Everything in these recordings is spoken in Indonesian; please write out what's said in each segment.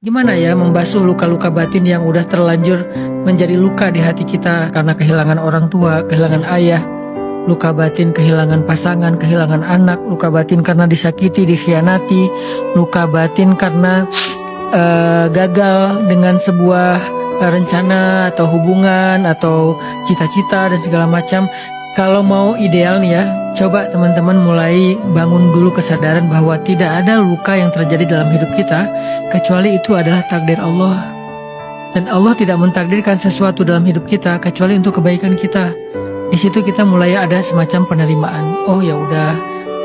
Gimana ya membasuh luka-luka batin yang udah terlanjur menjadi luka di hati kita karena kehilangan orang tua, kehilangan ayah, luka batin kehilangan pasangan, kehilangan anak, luka batin karena disakiti, dikhianati, luka batin karena gagal dengan sebuah rencana atau hubungan atau cita-cita dan segala macam. Kalau mau ideal nih ya, coba teman-teman mulai bangun dulu kesadaran bahwa tidak ada luka yang terjadi dalam hidup kita kecuali itu adalah takdir Allah. Dan Allah tidak mentakdirkan sesuatu dalam hidup kita kecuali untuk kebaikan kita. Di situ kita mulai ada semacam penerimaan. Oh ya udah,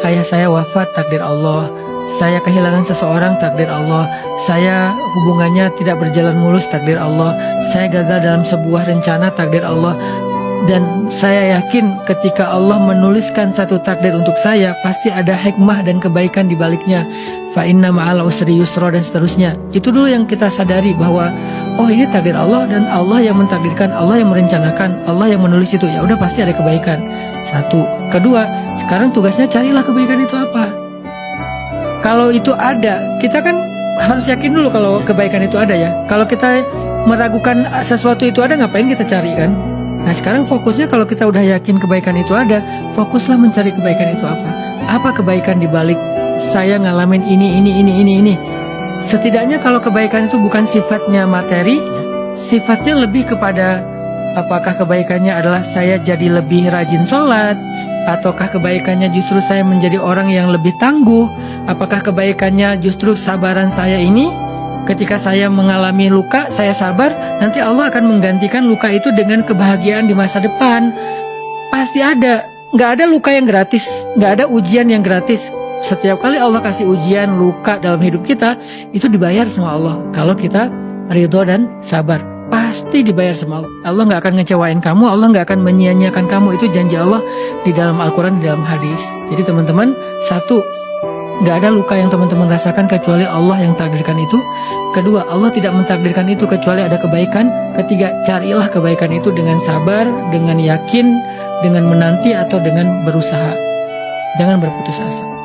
ayah saya wafat, takdir Allah. Saya kehilangan seseorang, takdir Allah. Saya hubungannya tidak berjalan mulus, takdir Allah. Saya gagal dalam sebuah rencana, takdir Allah. Dan saya yakin ketika Allah menuliskan satu takdir untuk saya, pasti ada hikmah dan kebaikan di baliknya. Fa inna ma'al usri yusra dan seterusnya. Itu dulu yang kita sadari bahwa oh ini takdir Allah dan Allah yang mentakdirkan, Allah yang merencanakan, Allah yang menulis itu. Ya udah pasti ada kebaikan. Satu. Kedua, sekarang tugasnya carilah kebaikan itu apa. Kalau itu ada, kita kan harus yakin dulu kalau kebaikan itu ada ya. Kalau kita meragukan sesuatu itu ada, ngapain kita cari kan? Nah sekarang fokusnya kalau kita udah yakin kebaikan itu ada, fokuslah mencari kebaikan itu apa. Apa kebaikan di balik saya ngalamin ini. Setidaknya kalau kebaikan itu bukan sifatnya materi, sifatnya lebih kepada apakah kebaikannya adalah saya jadi lebih rajin sholat, ataukah kebaikannya justru saya menjadi orang yang lebih tangguh, apakah kebaikannya justru sabaran saya ini ketika saya mengalami luka, saya sabar, nanti Allah akan menggantikan luka itu dengan kebahagiaan di masa depan. Pasti ada, nggak ada luka yang gratis, nggak ada ujian yang gratis. Setiap kali Allah kasih ujian, luka dalam hidup kita, itu dibayar sama Allah. Kalau kita ridho dan sabar, pasti dibayar sama Allah. Allah nggak akan ngecewain kamu, Allah nggak akan menyia-nyiakan kamu. Itu janji Allah di dalam Al-Quran, di dalam hadis. Jadi teman-teman, satu, gak ada luka yang teman-teman rasakan kecuali Allah yang takdirkan itu. Kedua, Allah tidak mentakdirkan itu kecuali ada kebaikan. Ketiga, carilah kebaikan itu dengan sabar, dengan yakin, dengan menanti atau dengan berusaha. Jangan berputus asa.